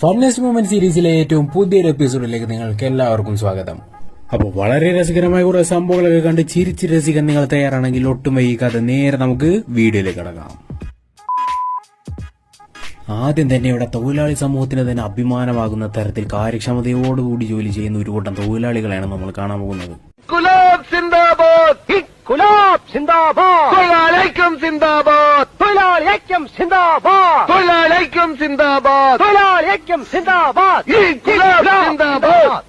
ഫണ്ണസ്റ്റ് moment സീരീസിലെ ഏറ്റവും പുതിയൊരു എപ്പിസോഡിലേക്ക് നിങ്ങൾക്ക് എല്ലാവർക്കും സ്വാഗതം. അപ്പോൾ വളരെ രസകരമായ കുറെ സംഭവങ്ങളൊക്കെ കണ്ട് ചിരിച്ച് രസിക്കാൻ നിങ്ങൾ തയ്യാറാണെങ്കിൽ ഒട്ടും വൈകാതെ നേരെ നമുക്ക് വീഡിയോയിലേക്ക് കടക്കാം. ആദ്യം തന്നെ ഇവിടെ തൊഴിലാളി സമൂഹത്തിന് തന്നെ അഭിമാനമാകുന്ന തരത്തിൽ കാര്യക്ഷമതയോടുകൂടി ജോലി ചെയ്യുന്ന ഒരു കൂട്ടം തൊഴിലാളികളെയാണ് നമ്മൾ കാണാൻ പോകുന്നത്. ഗുലാബ് സിന്ദാബാദ്, തൊഴിലാളിക്കും സിന്ദാബാദ്, തൊഴിലാളിക്കും സിന്ദാബാദ്, തൊഴിലാളിക്കും സിന്ദാബാദ്, തൊഴിലാളിക്കും സിന്ദാബാദ്, ഗുലാബ് സിന്ദാബാദ്,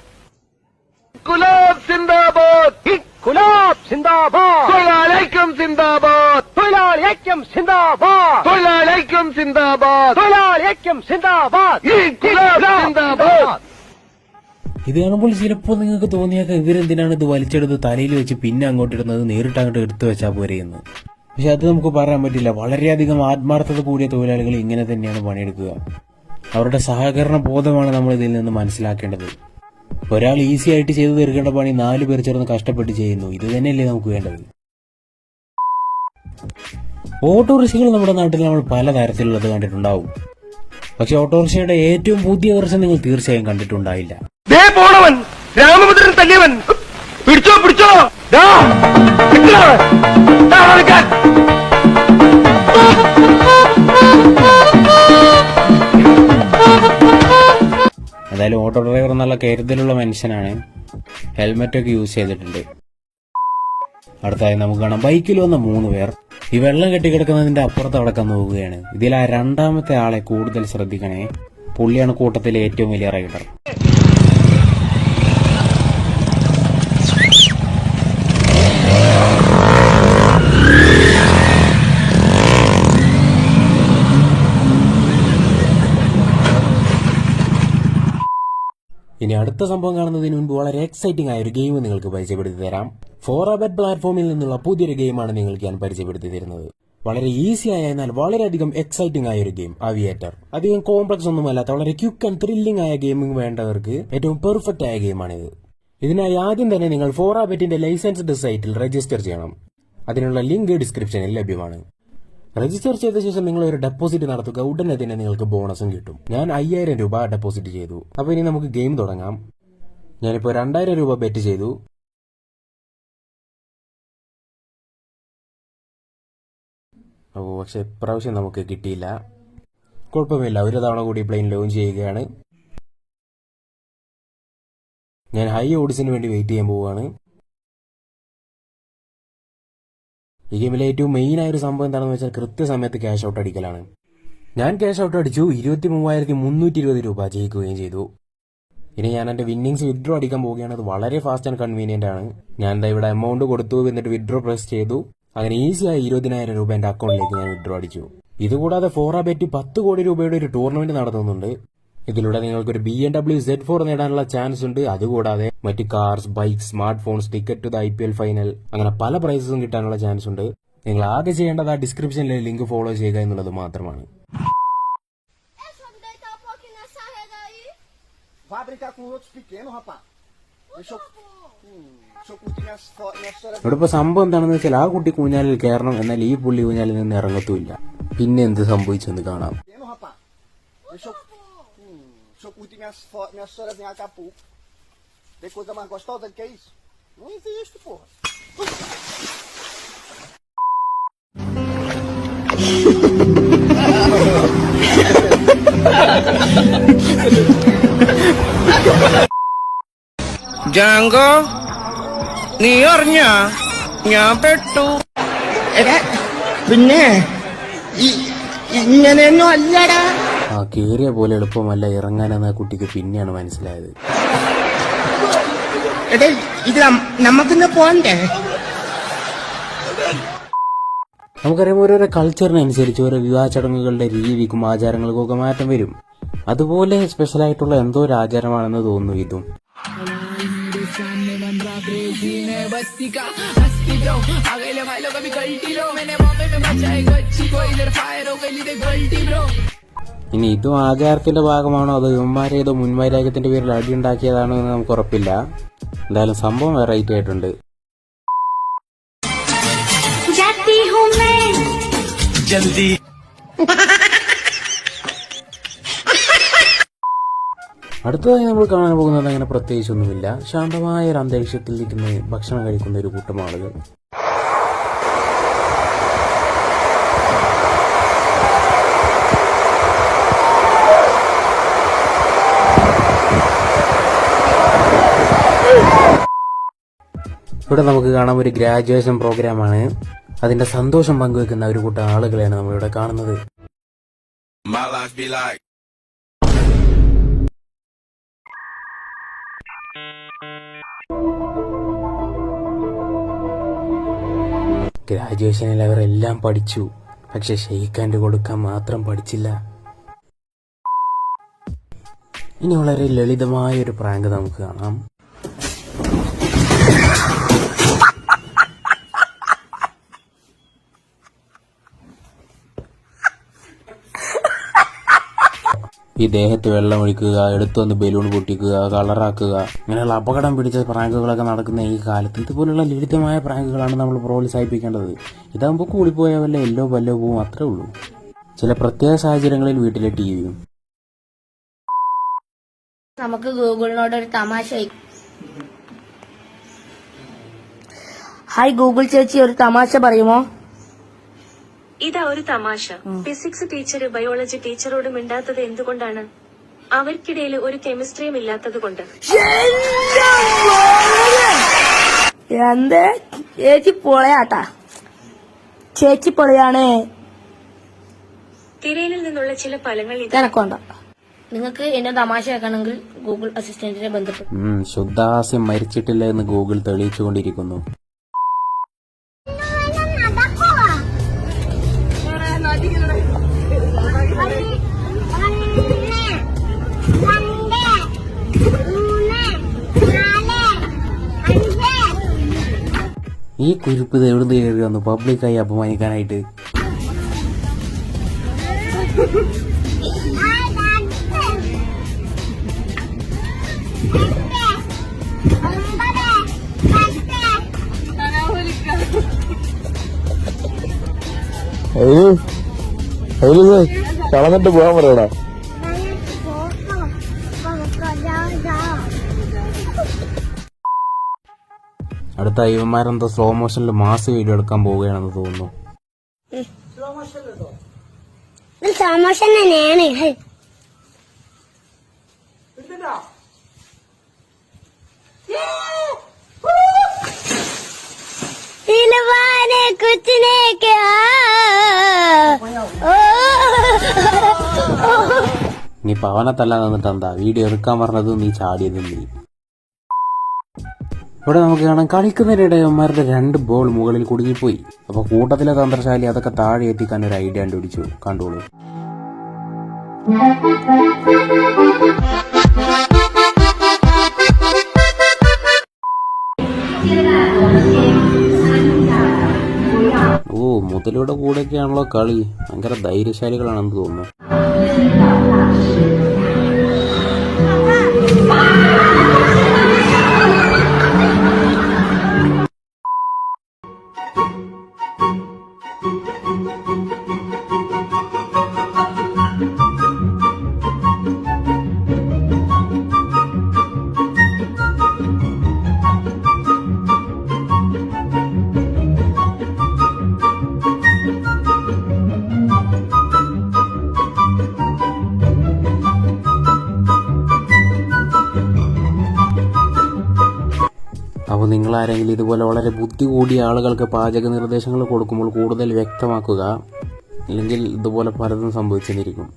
ഗുലാബ് സിന്ദാബാദ്, ഗുലാബ് സിന്ദാബാദ്, തൊഴിലാളിക്കും സിന്ദാബാദ്, തൊഴിലാളിക്കും സിന്ദാബാദ്, തൊഴിലാളിക്കും സിന്ദാബാദ്, തൊഴിലാളിക്കും സിന്ദാബാദ്, ഗുലാബ് സിന്ദാബാദ്. ഇത് കാണുമ്പോൾ ചിലപ്പോൾ നിങ്ങൾക്ക് തോന്നിയാൽ ഇവരെന്തിനാണ് ഇത് വലിച്ചെടുത്ത് തലയിൽ വെച്ച് പിന്നെ അങ്ങോട്ടിടുന്നത്, നേരിട്ട് അങ്ങോട്ട് എടുത്തു വെച്ചാൽ പോരെയെന്ന്. പക്ഷെ അത് നമുക്ക് പറയാൻ പറ്റില്ല. വളരെയധികം ആത്മാർത്ഥത കൂടിയ തൊഴിലാളികൾ ഇങ്ങനെ തന്നെയാണ് പണിയെടുക്കുക. അവരുടെ സഹകരണ ബോധമാണ് നമ്മൾ ഇതിൽ നിന്ന് മനസ്സിലാക്കേണ്ടത്. ഒരാൾ ഈസി ആയിട്ട് ചെയ്തു തീർക്കേണ്ട പണി 4 പേർ ചേർന്ന് കഷ്ടപ്പെട്ട് ചെയ്യുന്നു. ഇത് തന്നെയല്ലേ നമുക്ക് വേണ്ടത്. ഓട്ടോറിക്ഷകൾ നമ്മുടെ നാട്ടിൽ നമ്മൾ പലതരത്തിലുള്ളത് കണ്ടിട്ടുണ്ടാവും. പക്ഷെ ഓട്ടോറിക്ഷയുടെ ഏറ്റവും പുതിയ വെർഷൻ നിങ്ങൾ തീർച്ചയായും കണ്ടിട്ടുണ്ടായില്ല. പോണവൻ രാമഭദ്രൻ തല്ലിയവൻ, പിടിച്ചോ പിടിച്ചോ, എന്തായാലും ഓട്ടോ ഡ്രൈവർ എന്നുള്ള കരുതലുള്ള മനുഷ്യനാണ്. ഹെൽമെറ്റൊക്കെ യൂസ് ചെയ്തിട്ടുണ്ട്. അടുത്തായി നമുക്ക് കാണാം ബൈക്കിൽ വന്ന 3 പേർ ഈ വെള്ളം കെട്ടിക്കിടക്കുന്നതിന്റെ അപ്പുറത്ത് അടക്കം നോക്കുകയാണ്. ഇതിൽ ആ രണ്ടാമത്തെ ആളെ കൂടുതൽ ശ്രദ്ധിക്കണേ. പുള്ളിയാണ് കൂട്ടത്തിലെ ഏറ്റവും വലിയ റൈഡർ. ഇനി അടുത്ത സംഭവം കാണുന്നതിന് മുൻപ് വളരെ എക്സൈറ്റിംഗ് ആയ ഒരു ഗെയിം നിങ്ങൾക്ക് പരിചയപ്പെടുത്തി തരാം. 4A പ്ലാറ്റ്ഫോമിൽ നിന്നുള്ള പുതിയൊരു ഗെയിമാണ് നിങ്ങൾക്ക് ഞാൻ പരിചയപ്പെടുത്തി തരുന്നത്. വളരെ ഈസി ആയ എന്നാൽ വളരെയധികം എക്സൈറ്റിംഗ് ആയ ഒരു ഗെയിം, അവിയേറ്റർ. അധികം കോംപ്ലക്സ് ഒന്നുമല്ലാത്ത വളരെ ക്വിക്ക് ആൻഡ് ത്രില്ലിംഗ് ആയ ഗെയിമിംഗ് വേണ്ടവർക്ക് ഏറ്റവും പെർഫെക്റ്റ് ആയ ഗെയിമാണിത്. ഇതിനായി ആദ്യം തന്നെ നിങ്ങൾ 4A ലൈസൻസ്ഡ് സൈറ്റിൽ രജിസ്റ്റർ ചെയ്യണം. അതിനുള്ള ലിങ്ക് ഡിസ്ക്രിപ്ഷനിൽ ലഭ്യമാണ്. രജിസ്റ്റർ ചെയ്ത ശേഷം നിങ്ങൾ ഒരു ഡെപ്പോസിറ്റ് നടത്തുക. ഉടനെ തന്നെ നിങ്ങൾക്ക് ബോണസും കിട്ടും. ഞാൻ 5000 രൂപ ഡെപ്പോസിറ്റ് ചെയ്തു. അപ്പൊ ഇനി നമുക്ക് ഗെയിം തുടങ്ങാം. ഞാനിപ്പോ 2000 രൂപ ബെറ്റ് ചെയ്തു. പക്ഷെ ഇപ്രാവശ്യം നമുക്ക് കിട്ടിയില്ല. കുഴപ്പമില്ല, ഒരു തവണ കൂടി പ്ലെയിൻ ലോഞ്ച് ചെയ്യുകയാണ്. ഞാൻ ഹൈ ഓഡിസിന് വേണ്ടി വെയിറ്റ് ചെയ്യാൻ പോവുകയാണ്. ഈ ഗെയിമിലെ ഏറ്റവും മെയിൻ ആയ ഒരു സംഭവം എന്താണെന്ന് വെച്ചാൽ കൃത്യസമയത്ത് ക്യാഷ് ഔട്ട് അടിക്കലാണ്. ഞാൻ ക്യാഷ് ഔട്ട് അടിച്ചു. 23,320 രൂപ ജയിക്കുകയും ചെയ്തു. ഇനി ഞാൻ എന്റെ വിന്നിങ്സ് വിഡ്രോ അടിക്കാൻ പോവുകയാണ്. അത് വളരെ ഫാസ്റ്റ് ആൻഡ് കൺവീനിയന്റ് ആണ്. ഞാൻ ഇവിടെ എമൗണ്ട് കൊടുത്തു, എന്നിട്ട് വിഡ്രോ പ്രസ് ചെയ്തു. അങ്ങനെ ഈസിയായി 20,000 രൂപ എന്റെ അക്കൗണ്ടിലേക്ക് ഞാൻ വിഡ്രോ അടിച്ചു. ഇതുകൂടാതെ 4A 10 കോടി രൂപയുടെ ഒരു ടൂർണമെന്റ് നടത്തുന്നുണ്ട്. ഇതിലൂടെ നിങ്ങൾക്ക് ഒരു BMW Z4 നേടാനുള്ള ചാൻസ് ഉണ്ട്. അതുകൂടാതെ മറ്റ് cars, bike, smart phones, ticket to the IPL final, അങ്ങനെ പല പ്രൈസസും കിട്ടാനുള്ള ചാൻസ് ഉണ്ട്. നിങ്ങൾ ആകെ ചെയ്യേണ്ടത് ആ ഡിസ്ക്രിപ്ഷനിലെ ലിങ്ക് ഫോളോ ചെയ്യുക എന്നുള്ളത് മാത്രമാണ്. ഇവിടെ ഇപ്പൊ സംഭവം എന്താണെന്ന് വെച്ചാൽ ആ കുട്ടി കൂഞ്ഞാലിൽ കയറണം, എന്നാൽ ഈ പുള്ളി കൂഞ്ഞാലിൽ നിന്ന് ഇറങ്ങത്തുമില്ല. പിന്നെ എന്ത് സംഭവിച്ചെന്ന് കാണാം. Se eu curtir minha história em Acapulco. Tem coisa mais gostosa do que isso? Não existe, porra. Django, നീ അറിഞ്ഞ ഞാൻ പെട്ടു. പിന്നെ ഇങ്ങനെയൊന്നും അല്ലടാ. ആ കേറിയ പോലെ എളുപ്പമല്ല ഇറങ്ങാനെന്ന കുട്ടിക്ക് പിന്നെയാണ് മനസ്സിലായത്. ഇത് നമുക്കിന്ന് പോണ്ടേ? നമുക്കറിയാം, ഓരോരോ കൾച്ചറിനനുസരിച്ച് ഓരോ വിവാഹ ചടങ്ങുകളുടെ രീതിക്കും ആചാരങ്ങൾക്കും ഒക്കെ മാറ്റം വരും. അതുപോലെ സ്പെഷ്യലായിട്ടുള്ള എന്തോ ഒരു ആചാരമാണെന്ന് തോന്നുന്നു ഇതും. ഇനി ഇതും ആചാരത്തിന്റെ ഭാഗമാണോ അതോ ഇവന്മാരേതോ മുൻവൈരാഗ്യത്തിന്റെ പേരിൽ അടിയുണ്ടാക്കിയതാണോ എന്ന് നമുക്ക് ഉറപ്പില്ല. എന്തായാലും സംഭവം വെറൈറ്റി ആയിട്ടുണ്ട്. ജൽദി അടുത്തതായി നമ്മൾ കാണാൻ പോകുന്നത് അങ്ങനെ പ്രത്യേകിച്ചൊന്നുമില്ല. ശാന്തമായ ഒരു അന്തരീക്ഷത്തിൽ ഇരുന്ന് ഭക്ഷണം കഴിക്കുന്ന ഒരു കൂട്ടം ആളുകൾ. ഇവിടെ നമുക്ക് കാണാം ഒരു ഗ്രാജുവേഷൻ പ്രോഗ്രാമാണ്. അതിന്റെ സന്തോഷം പങ്കുവെക്കുന്ന ഒരു കൂട്ടം ആളുകളെയാണ് നമ്മളിവിടെ കാണുന്നത്. ഗ്രാജുവേഷനിൽ അവരെല്ലാം പഠിച്ചു, പക്ഷെ ഷെയ്ക്ക് ഹാൻഡ് കൊടുക്കാൻ മാത്രം പഠിച്ചില്ല. ഇനി വളരെ ലളിതമായ ഒരു പ്രാങ്ക് നമുക്ക് കാണാം. ഈ ദേഹത്ത് വെള്ളമൊഴിക്കുക, എടുത്തുവന്ന് ബലൂൺ പൊട്ടിക്കുക, കളറാക്കുക, ഇങ്ങനെയുള്ള അപകടം പിടിച്ച പ്രാങ്കുകളൊക്കെ നടക്കുന്ന ഈ കാലത്ത് ഇതുപോലുള്ള ലളിതമായ പ്രാങ്കുകളാണ് നമ്മൾ പ്രോത്സാഹിപ്പിക്കേണ്ടത്. ഇതാകുമ്പോൾ കൂടിപ്പോയ വല്ല എല്ലോ പല്ലോ പോവും, അത്രേ ഉള്ളൂ. ചില പ്രത്യേക സാഹചര്യങ്ങളിൽ വീട്ടിലെ ടിവിയും. നമുക്ക് ഗൂഗിളിനോട് ഒരു തമാശ. ഹായ് ഗൂഗിൾ ചേച്ചി, ഒരു തമാശ പറയുമോ? ഇതാ ഒരു തമാശ. ഫിസിക്സ് ടീച്ചർ ബയോളജി ടീച്ചറോട് മിണ്ടാത്തത് എന്തുകൊണ്ടാണ്? അവർക്കിടയിൽ ഒരു കെമിസ്ട്രിയും ഇല്ലാത്തത് കൊണ്ട്. എന്ത്? ചേച്ചി പൊളയാട്ടാ, ചേച്ചി പൊളയാണ്. തിരയലിൽ നിന്നുള്ള ചില ഫലങ്ങൾ ഇതെനക്കൊണ്ട. നിങ്ങൾക്ക് എന്നെ തമാശ ആക്കണമെങ്കിൽ ഗൂഗിൾ അസിസ്റ്റന്റിനെ ബന്ധപ്പെടും. ശുദ്ധാസ്യം മരിച്ചിട്ടില്ല എന്ന് ഗൂഗിൾ തെളിയിച്ചുകൊണ്ടിരിക്കുന്നു. ഈ കുരിപ്പ് ഇത് എവിടുന്ന് കയറി വന്നു പബ്ലിക്കായി അപമാനിക്കാനായിട്ട്? കളന്നിട്ട് പോകാൻ പറയടാ. അടുത്ത ഇവന്മാരെന്തോ സ്ലോ മോഷനിൽ മാസ് വീഡിയോ എടുക്കാൻ പോവുകയാണെന്ന് തോന്നുന്നു. സ്ലോ മോഷൻ തന്നെയാണ്. നീ പവനത്തല്ല നിന്നിട്ട് എന്താ വീഡിയോ എടുക്കാൻ പറഞ്ഞത്? നീ ചാടിയതും നീ. ഇവിടെ നമുക്ക് കാണാം കളിക്കുന്നതിനിടെ അവന്മാരുടെ 2 ബോൾ മുകളിൽ കുടുങ്ങിപ്പോയി. അപ്പൊ കൂട്ടത്തിലെ തന്ത്രശാലി അതൊക്കെ താഴെ എത്തിക്കാൻ ഒരു ഐഡിയ കണ്ടുപിടിച്ചു. കണ്ടോളൂ. ഓ, മുതലയുടെ കൂടെയൊക്കെയാണല്ലോ കളി. ഭയങ്കര ധൈര്യശാലികളാണെന്ന് തോന്നുന്നു. അപ്പോൾ നിങ്ങളാരെങ്കിലും ഇതുപോലെ വളരെ ബുദ്ധി കൂടിയ ആളുകൾക്ക് പാചക നിർദ്ദേശങ്ങൾ കൊടുക്കുമ്പോൾ കൂടുതൽ വ്യക്തമാക്കുക, അല്ലെങ്കിൽ ഇതുപോലെ പലതും സംഭവിച്ചെന്നിരിക്കും.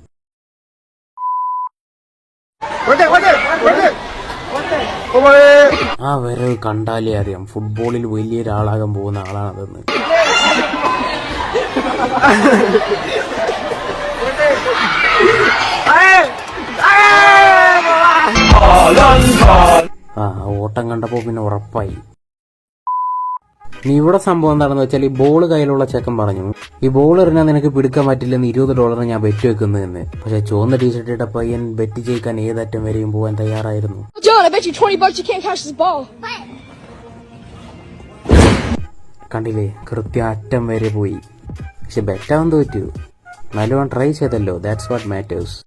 ആ വരവ് കണ്ടാലേ അറിയാം ഫുട്ബോളിൽ വലിയൊരാളാകാൻ പോകുന്ന ആളാണതെന്ന്. ആ ഓട്ടം കണ്ടപ്പോ പിന്നെ ഉറപ്പായി. ഇനി ഇവിടെ സംഭവം എന്താണെന്ന് വെച്ചാൽ, ഈ ബോൾ കയ്യിലുള്ള ചെക്കൻ പറഞ്ഞു ഈ ബോൾ എറിഞ്ഞാൽ നിനക്ക് പിടിക്കാൻ പറ്റില്ലെന്ന് $20 ഞാൻ ബെറ്റ് വെക്കുന്നതെന്ന്. പക്ഷെ ചുവന്ന ടീഷർട്ട് ഇട്ട പയ്യൻ ബെറ്റ് ചെയ്യിക്കാൻ ഏതറ്റം വരെയും പോകാൻ തയ്യാറായിരുന്നു. കണ്ടില്ലേ, കൃത്യം അറ്റം വരെ പോയി. പക്ഷെ ബെറ്റാവാൻ തോറ്റു. നല്ലോണം ട്രൈ ചെയ്തല്ലോ, that's what matters.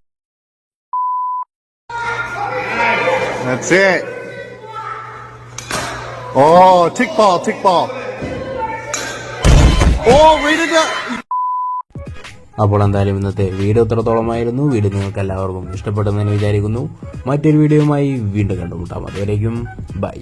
That's it. Oh, tick ball, tick ball. Oh, read it up. അപ്പോൾ എന്തായാലും ഇന്നത്തെ വീഡിയോ ഇത്രത്തോളമായിരുന്നു. വീഡിയോ നിങ്ങൾക്ക് എല്ലാവർക്കും ഇഷ്ടപ്പെട്ടെന്ന് വിചാരിക്കുന്നു. മറ്റൊരു വീഡിയോയുമായി വീണ്ടും കണ്ടുമുട്ടാം. അതുവരേക്കും ബൈ.